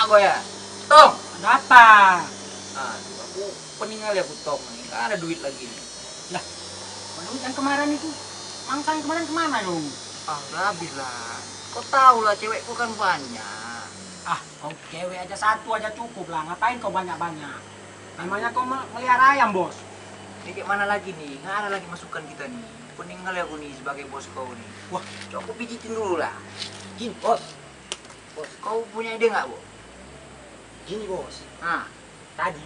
gue ya. Tong. Ada apa? Aku peninggal ya aku tong. Nggak ada duit lagi nih. Lah, duit yang kemarin itu, mangsa yang kemarin kemana dong? Udah habis lah. Kau tahu lah cewekku kan banyak. Kau cewek aja satu aja cukup lah. Ngapain kau banyak-banyak? Namanya kau melihara ayam, bos. Ini kayak mana lagi nih? Nggak ada lagi masukan kita nih. Peninggal ya aku nih sebagai bos kau nih. Wah, coba aku pijitin dulu lah. gini, bos. Bos, kau punya ide nggak, Bu? Gini, bos. Tadi,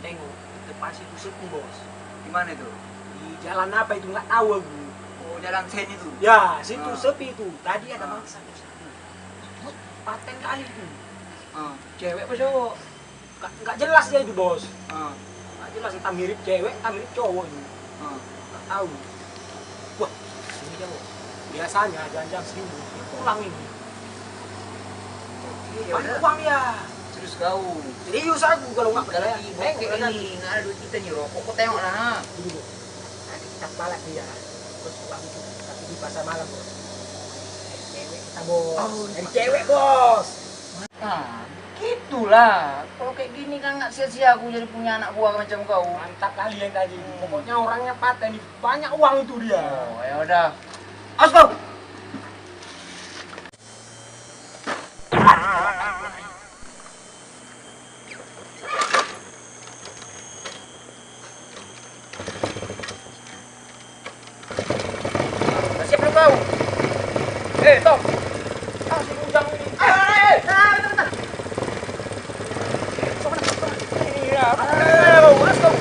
tengok, di depan situ sepi, bos. Di mana itu? Di jalan apa itu nggak tahu aku. Oh, jalan sen itu. Ya, situ sepi itu. Tadi ada mangsa di situ. Paten kali itu. Cewek apa cowok? Nggak jelas dia itu, bos. Nggak jelas, kita mirip cewek, kita mirip cowok ini. Nggak tahu. Wah, ini dia, bos. Biasanya jam-jam 1.000 dia pulang ini. Iya, Banyak uang ya. Serius kau. Serius aku kalau nggak percaya. Lagi bokeh ini, nggak ada duit kita nih, rokok. Kau tengok lah. Ini, bos. Tadi kita balak dia. Bos, uang itu. Tapi di pasar malam, bos. Dari cewek kita, bos. Dari cewek, bos. Gitulah. Kalau kayak gini kan nggak sia-sia aku jadi punya anak buah macam kau. Mantap kali yang tadi. Pokoknya orangnya paten, banyak uang itu dia. Oh, ya udah. Awas kau. Siap belum kau? Tom. Si ujang ini. Bentar. Ini ya. Awas kau.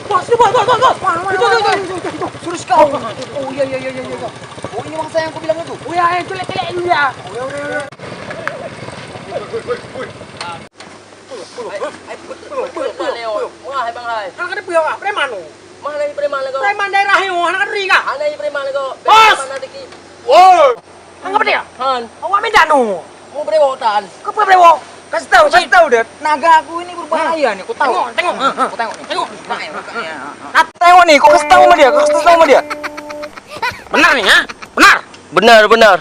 Bos. Serius kau? Oh iya. Oh ini bangsa yang aku bilang itu. Oh ya, jelek-jelek ini ya. Wah, bang lai. Anak ada puyok preman lo. Mah lai preman lai ko. Preman daerah yo, anak ri ka. Ana i preman lai ko. Bos! Woi. Anggap dia. Han, Awak medan no. mo brewotan. Ke prewo. Kasih tahu deh. Naga aku ini berbahaya nih, aku tahu. Tengok. Aku tengok nih. Tengok. Tengok nih, kok kasih tahu sama dia, Benar nih, ha? Benar. Benar.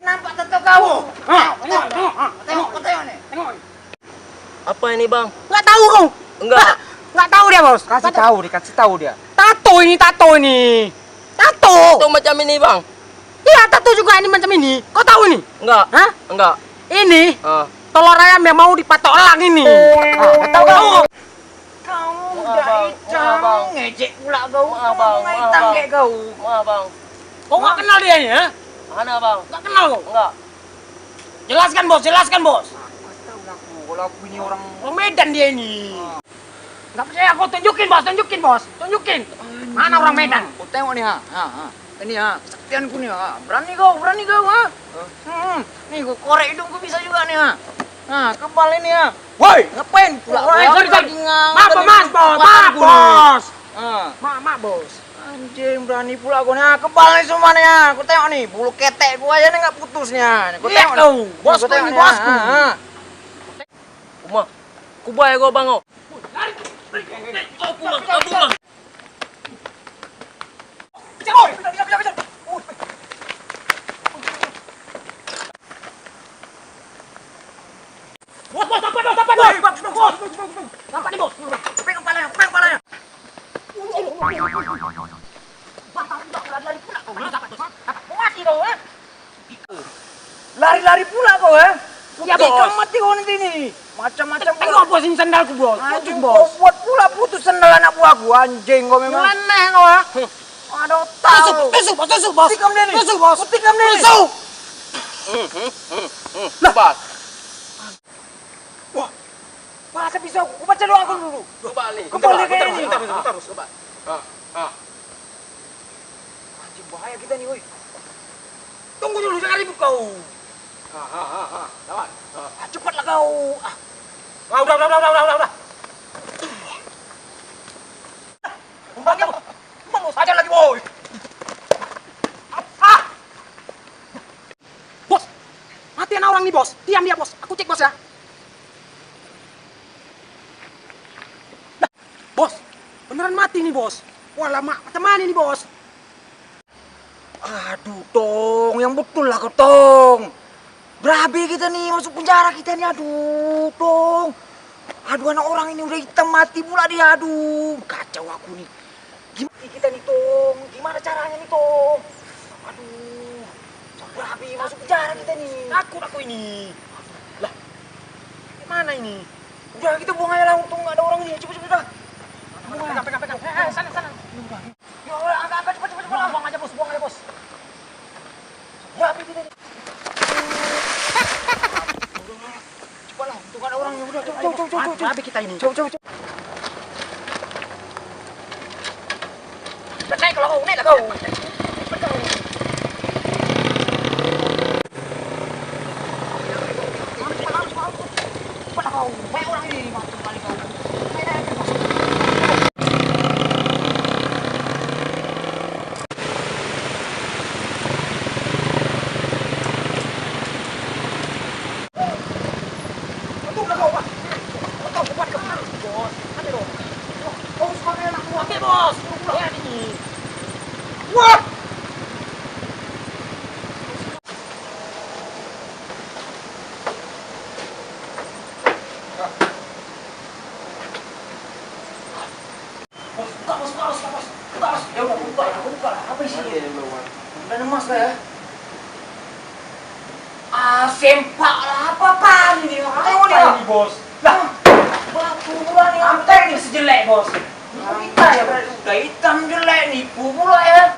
Nampak tetok kau. Tengok nih. Tengok. Apa ini, Bang? Enggak tahu kau. Enggak. Enggak tahu dia, Bos. Kasih tahu dia. Tato ini. Tato. Itu macam ini, Bang. Iya, tato juga ini macam ini. Kau tahu ini? Enggak. Hah? Enggak. Ini Ah. telur ayam yang mau dipatok elang ini. Tahu kau. Maaf, Udah Bang. icang, Maaf, Bang. ngejek pula kau. Maaf, Bang. Ngomong hitam kayak kau. Maaf, Bang. Kau nggak kenal dia ini, ha? Mana, Bang? Nggak kenal kau? Enggak. Jelaskan, Bos. Tahu aku, kalau aku ini orang Orang Medan dia ini. Nggak percaya kau tunjukin, Bos. Tunjukin. Mana orang Medan? Kau tengok nih, ha. Ini ha, kesaktianku nih, ha. Berani kau, ha. Nih, kau korek hidungku bisa juga nih, ha. Nah, kebal ini, ha. Woi, ngapain pula? Sorry. Lagi ngang- Maaf, Bos. Maafku nih. Maaf, Bos. Anjing, berani pula kau nih, ha. Kebal nih semua nih, ha. Kau tengok nih, bulu ketek gua aja nih nggak putus nih, ha. Kau Lihat tengok kau, nih. bosku Kau tengok ini, nih, ha. bosku. Kumah. Kubay ko, Bang. Oh. Bos, sampai nih, Bos. Pegang kepalanya. Lari-lari pula kau, ha. Ya, Bos. Kamu mati kau nanti nih. Macam-macam Tengok, Bos, ini sandalku, Bos. Anjing, Bos. Buat pula putus sendal anak buahku. Anjing kau memang. Aneh kau, ha? Aduh, tahu. Tusuk, Bos. Tikam dia nih. Tusuk, Bos. Tikam dia nih. Tusuk. Kubal. Masa bisa aku baca doa aku dulu. Kubal nih. Kebal dia kayak ini. Bentar. Kubal. Anjing bahaya kita nih, woi. Tunggu dulu, jangan ribut kau. Lawan. Cepatlah kau. Udah. Mau saja lagi, boy. Bos, mati anak orang nih, Bos. Diam dia, Bos. Aku cek, Bos, ya. beneran mati nih bos. Wah lama temani nih bos. Aduh, Tong, yang betul lah kau, Tong. Berabe kita nih, masuk penjara kita nih, aduh, Tong. Aduh, anak orang ini udah hitam mati pula dia, aduh. Kacau aku nih. Gimana kita nih, Tong? Gimana caranya nih, Tong? Aduh, berabe masuk penjara kita nih. Takut aku ini. Lah, gimana ini? Udah, kita buang aja lah, Tong. Nggak ada orang ini. Cepet-cepet dah. Pegang. Sana. Ya, angkat, cepet. Buang aja bos. Berabe kita nih. Cepat lah, tuh nggak ada orangnya. Udah, coba. Berabe kita ini. Coba. Naik lah kau. Banyak orang ini, masuk kali kau. Oke bos. Ya ini. Wah! Buka, bos. Ya udah, buka lah. Apa isinya? Dan emas lah ya. Sempak lah. Apa-apaan ini? Tengok dia. Ini bos. Lah, batu pula nih. Sampai ini sejelek bos. Kita ya, udah hitam jelek, nipu pula ya.